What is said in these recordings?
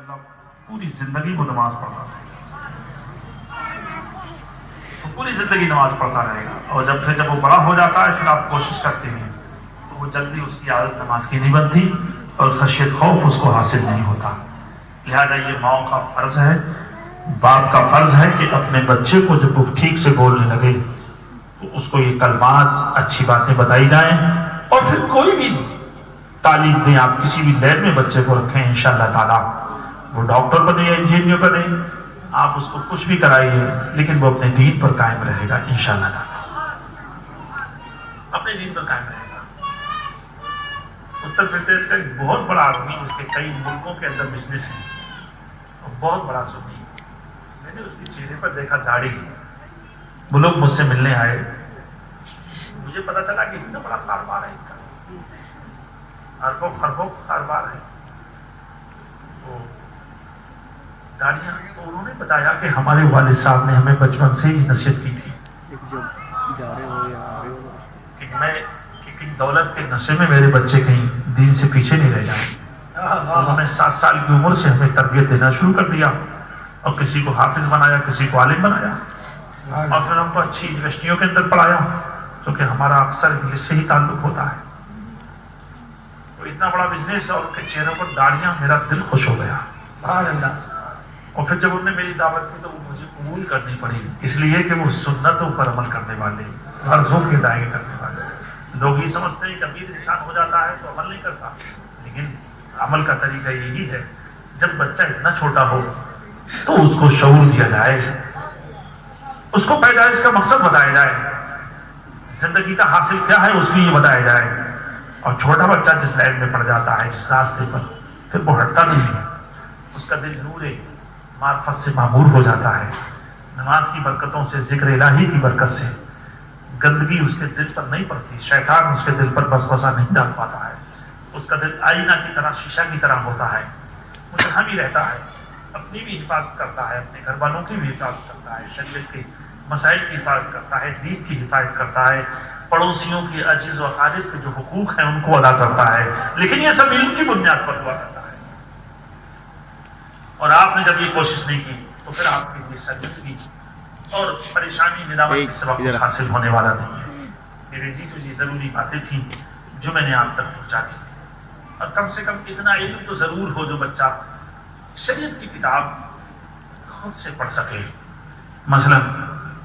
अल्लाह पूरी जिंदगी वो नमाज पढ़ता रहेगा, तो पूरी जिंदगी नमाज पढ़ता रहेगा। और जब वो बड़ा हो जाता है फिर आप कोशिश करते हैं तो वो जल्दी उसकी आदत नमाज की नहीं बनती और खशियत खौफ उसको हासिल नहीं होता। लिहाजा ये माओ का फर्ज है, बाप का फर्ज है कि अपने बच्चे को जब वो ठीक से बोलने लगे तो उसको ये कलमात अच्छी बातें बताई जाएं। और फिर कोई भी तालीम दें, आप किसी भी लैब में बच्चे को रखें, इंशाअल्लाह ताला वो डॉक्टर बने या इंजीनियर बने, आप उसको कुछ भी कराइए लेकिन वो अपने दीन पर कायम रहेगा इंशाअल्लाह ताला, अपने दीन पर कायम रहेगा। उत्तर प्रदेश का एक बहुत बड़ा आदमी जिसके कई मुल्कों के अंदर बिजनेस है, बहुत बड़ा सुन्नी, मैंने उसके चेहरे पर देखा दाढ़ी, वो लोग मुझसे मिलने आए, मुझे पता चला कि इतना बड़ा कारोबार है इनका, अरबों खरबों का कारोबार है। तो दाढ़ियां, तो उन्होंने बताया कि हमारे वालिद साहब ने हमें बचपन से ही नसीहत की थी कि दौलत के नशे में मेरे बच्चे कहीं दीन से पीछे नहीं रह जाए। तो उन्होंने 7 साल की उम्र से हमें तरबियत देना शुरू कर दिया और किसी को हाफिज बनाया, किसी को आलिम बनाया और फिर हमको अच्छी यूनिवर्सिटियों के अंदर पढ़ाया, क्योंकि हमारा अक्सर इंग्लिश से ही ताल्लुक होता है। तो इतना बड़ा बिजनेस और उनके चेहरों पर दाढ़ियां, मेरा दिल खुश हो गया। और फिर जब उन्होंने मेरी दावत की तो वो मुझे कबूल करनी पड़ी, इसलिए कि वो सुन्नतों पर अमल करने वाले, फर्जों के दायरे करने वाले लोग ही समझते हैं कि अमीर इंसान हो जाता है तो अमल नहीं करता, लेकिन अमल का तरीका यही है जब बच्चा इतना छोटा हो तो उसको शऊर दिया जाए, उसको पैदाइश का मकसद बताया जाए, जिंदगी का हासिल क्या है उसको ये बताया जाए। और छोटा बच्चा जिस लाइन में पड़ जाता है, जिस रास्ते पर, फिर वो हटता नहीं है, उसका दिल नूरे मार्फत से मामूर हो जाता है। नमाज की बरकतों से, जिक्र इलाही की बरकत से गंदगी उसके दिल पर नहीं पड़ती, शैतान उसके दिल पर बसवसा नहीं डाल पाता है, उसका दिल आईना की तरह, शीशा की तरह होता है, मुतहमी रहता है, अपनी भी हिफाजत करता है, अपने घर वालों की भी हिफाजत करता है, शरीयत के मसाइल की हिफाजत करता है, दीन की हिफाजत करता है, पड़ोसियों के अजीज व खालिद के जो हुकूक हैं उनको अदा करता है। लेकिन ये सब इल्म की बुनियाद पर हुआ करता है। और आपने जब ये कोशिश नहीं की तो फिर आपके लिए सर्जरी और परेशानी निदामत के सबब कुछ हासिल होने वाला नहीं है। मेरे जी तो ये जरूरी बातें थी जो मैंने आप तक पहुंचा दी, और कम से कम इतना इल्म तो जरूर हो जो बच्चा शरीयत की किताब खुद से पढ़ सके। मसलन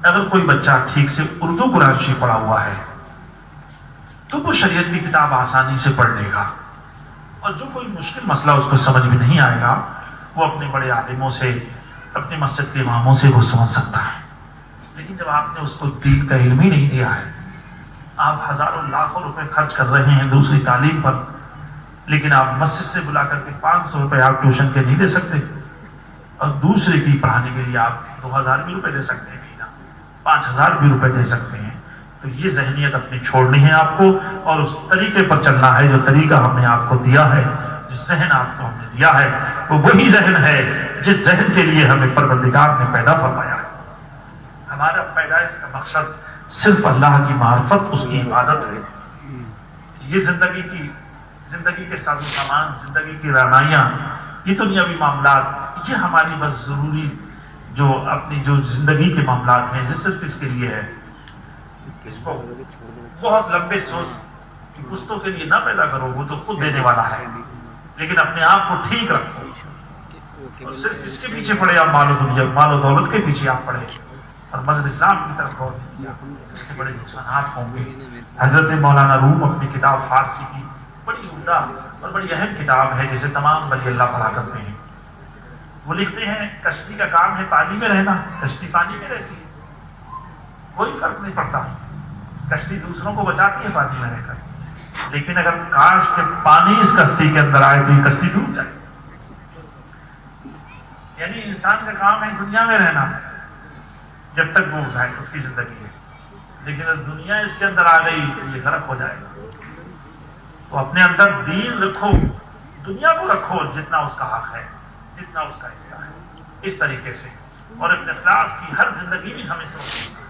अगर कोई बच्चा ठीक से उर्दू कुरान शरीफ पढ़ा हुआ है तो वो शरीयत की किताब आसानी से पढ़ लेगा, और जो कोई मुश्किल मसला उसको समझ में नहीं आएगा वो अपने बड़े आलिमों से, अपने मस्जिद के इमामों से वो समझ सकता है। लेकिन जब आपने उसको दीन का इल्म ही नहीं दिया है, आप हजारों लाखों रुपए खर्च कर रहे हैं दूसरी तालीम पर, लेकिन आप मस्जिद से बुला करके 500 रुपए आप ट्यूशन के नहीं दे सकते, और दूसरे की पढ़ाने के लिए आप 2000 भी रुपए दे सकते हैं, महीना 5000 भी रुपए दे सकते हैं। तो ये जहनियत अपनी छोड़नी है आपको, और उस तरीके पर चलना है जो तरीका हमने आपको दिया है, जिस जहन आपको हमने दिया है वो वही जहन है जिस जहन के लिए हमें परवरदिगार ने पैदा फरमाया है। हमारा पैदाइश का मकसद सिर्फ अल्लाह की मार्फत, उसकी इबादत है। ये जिंदगी के साजो सामान, जिंदगी की रानाइयां, ये दुनियावी मामलात, ये हमारी बस जरूरी जो अपनी जो जिंदगी के मामलात हैं, ये सिर्फ इसके लिए है। इसको बहुत लंबे सोच कि कुस्तों के लिए ना पैदा करो, वो तो खुद देने वाला है, लेकिन अपने आप को ठीक रखो। और सिर्फ इसके पीछे पड़े आप, मालो दौलत के पीछे आप पड़े और मजहब इस्लाम की तरफ हो, इसके बड़े नुकसान होंगे। हजरत मौलाना रूम अपनी किताब फारसी की बड़ी उम्दा और बड़ी अहम किताब है जिसे तमाम वली अल्लाह पढ़ा करते हैं। वो लिखते हैं कश्ती का काम है पानी में रहना, कश्ती पानी में रहती है, कोई फर्क नहीं पड़ता, कश्ती दूसरों को बचाती है पानी में रहकर, लेकिन अगर काश के पानी इस कश्ती के अंदर आए तो ये कश्ती डूब जाए। यानी इंसान का काम है दुनिया में रहना जब तक वो उठाए, उसकी जिंदगी है, लेकिन अगर दुनिया इसके अंदर आ गई तो ये गरक हो जाएगा। तो अपने अंदर दीन रखो, दुनिया को रखो जितना उसका हक है, जितना उसका हिस्सा है, इस तरीके से। और अपने इस्लाम की हर जिंदगी में हमें समझना है,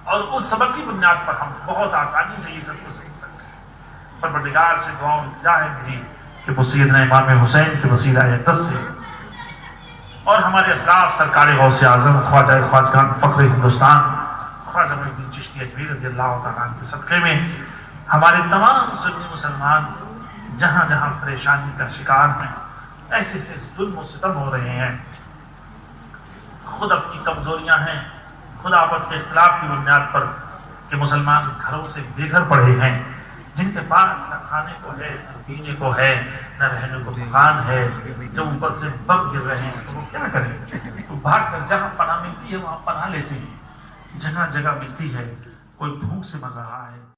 और उस सबक की बुनियाद पर हम बहुत आसानी से ये सब कुछ सीख सकते हैं। परवरदिगार से दुआ है मेरी कि वो सैयदना इमाम हुसैन के वसीला इज़्ज़त से اور ہمارے اسلاف سرکار غوث اعظم خواجہ خواجگان فخر ہندوستان خواجہ معین الدین چشتی اجمیری رضی اللہ تعالیٰ عنہ کے صدقے میں ہمارے تمام سنی مسلمان جہاں جہاں پریشانی کا شکار ہیں، ایسے سے ظلم و ستم ہو رہے ہیں، خود اپنی کمزوریاں ہیں، خود آپس کے اختلاف کی بنیاد پر کہ مسلمان گھروں سے بے گھر پڑے ہیں، جن کے پاس نہ کھانے کو ہے، نہ پینے کو ہے، نہ رہنے کو مکان ہے، جو اوپر سے بم گر رہے ہیں، تو وہ کیا کریں؟ تو بھاگ کر جہاں پناہ ملتی ہے وہاں پناہ لیتے ہیں، جگہ جگہ ملتی ہے، کوئی بھوک سے مر رہا ہے،